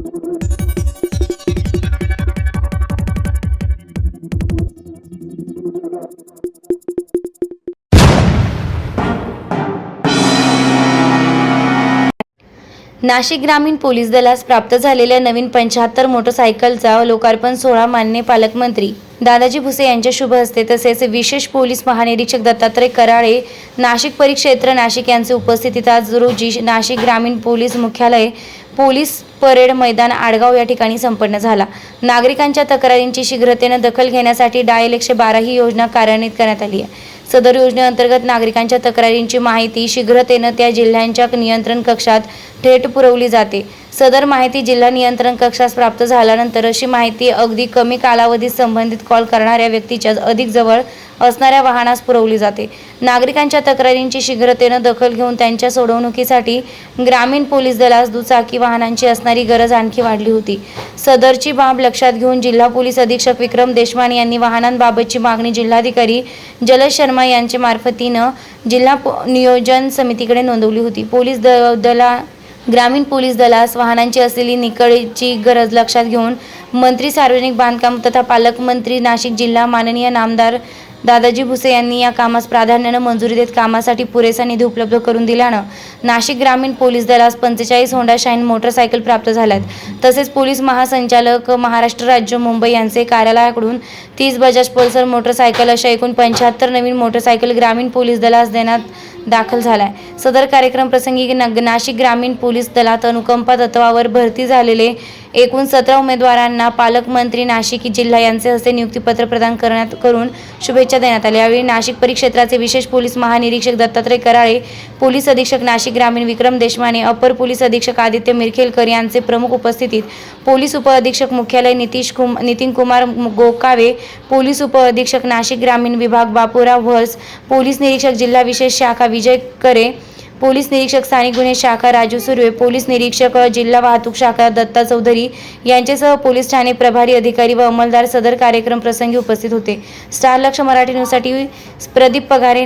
नाशिक ग्रामीण police Dallas प्राप्त झालेल्या नवीन 75 मोटरसायकलचा लोकार्पण सोहळा माननीय पालकमंत्री दादाजी भुसे यांच्या शुभ हस्ते तसेच विशेष पोलीस महानिरीक्षक दत्तात्रय कराळे नाशिक परिक्षेत्र नाशिक यांचे उपस्थितीत आज रोजी नाशिक ग्रामीण पोलीस मुख्यालय पोलीस परेड मैदान आडगाव या ठिकाणी संपन्न झाला। नागरिकांच्या तक्रारींची शीघ्रतेने दखल घेण्यासाठी डायल 112 ही योजना कार्यान्वित करण्यात आली आहे। सदर योजनेअंतर्गत नागरिकांच्या तक्रारींची माहिती शीघ्रतेने त्या जिल्ह्यांच्या नियंत्रण कक्षात थेट पुरवली जाते। सदर माहिती जिल्हा नियंत्रण कक्षास प्राप्त झाल्यानंतर अशी माहिती अगदी कमी कालावधीत संबंधित कॉल करणाऱ्या व्यक्तीच्या अधिक जवळ असणाऱ्या वाहनास पुरवली जाते। नागरिकांच्या तक्रारींची शीघ्रतेने दखल घेऊन त्यांच्या सोडवणुकीसाठी ग्रामीण पोलीस दलास दुचाकी वाहनांची असणारी गरज आणखी वाढली होती। सदरची बाब लक्षात घेऊन जिल्हा पोलीस अधीक्षक विक्रम देशमाने यांनी वाहनांबाबतची मागणी जिल्हाधिकारी जलज शर्मा यांच्या मार्फतीने जिल्हा नियोजन समितीकडे नोंदवली होती। ग्रामीण पोलीस दलास वाहनांची असलेली निकडीची गरज लक्षात घेऊन मंत्री सार्वजनिक बांधकाम तथा पालकमंत्री नाशिक जिल्हा माननीय नामदार दादाजी भुसे यांनी या कामास प्राधान्याने मंजुरी देत कामासाठी पुरेसा निधी उपलब्ध करून दिल्यानं नाशिक ग्रामीण police Dallas 45 Honda shine motorcycle प्राप्त झाल्यात। तसेच पोलीस महासंचालक महाराष्ट्र राज्य मुंबई यांचे कार्यालयाकडून 30 बजाज पल्सर मोटरसायकल अशा एकूण 75 नवीन मोटरसायकल ग्रामीण पोलीस दलास देण्यात दाखल झालाय। सदर कार्यक्रम प्रसंगी नाशिक ग्रामीण पोलीस दलात अनुकंपा तत्वावर भरती झालेले एकूण 17 उमेदवारांना पालकमंत्री नाशिक जिल्हा यांचे हस्ते नियुक्तीपत्र प्रदान करून शुभेच्छा देण्यात आल्या। यावेळी नाशिक परिक्षेत्राचे विशेष पोलीस महानिरीक्षक दत्तात्रय कराळे, पोलीस अधीक्षक नाशिक ग्रामीण विक्रम देशमाने, अपर पोलीस अधीक्षक आदित्य मिरखेलकर यांचे प्रमुख उपस्थितीत पोलीस उपअधीक्षक मुख्यालय नितीन कुमार गोकावे, पोलीस उपअधीक्षक नाशिक ग्रामीण विभाग बापूराव व्हर्स, पोलीस निरीक्षक जिल्हा विशेष शाखा विजय करे, पोलीस निरीक्षक स्थानिक गुन्हे शाखा राजू सुर्वे, पोलीस निरीक्षक जिल्हा वाहतूक शाखा दत्ता चौधरी यांच्यासह पोलीस ठाणे प्रभारी अधिकारी व अंमलदार सदर कार्यक्रम प्रसंगी उपस्थित होते। स्टार लक्ष मराठी न्यूजसाठी प्रदीप पगारे।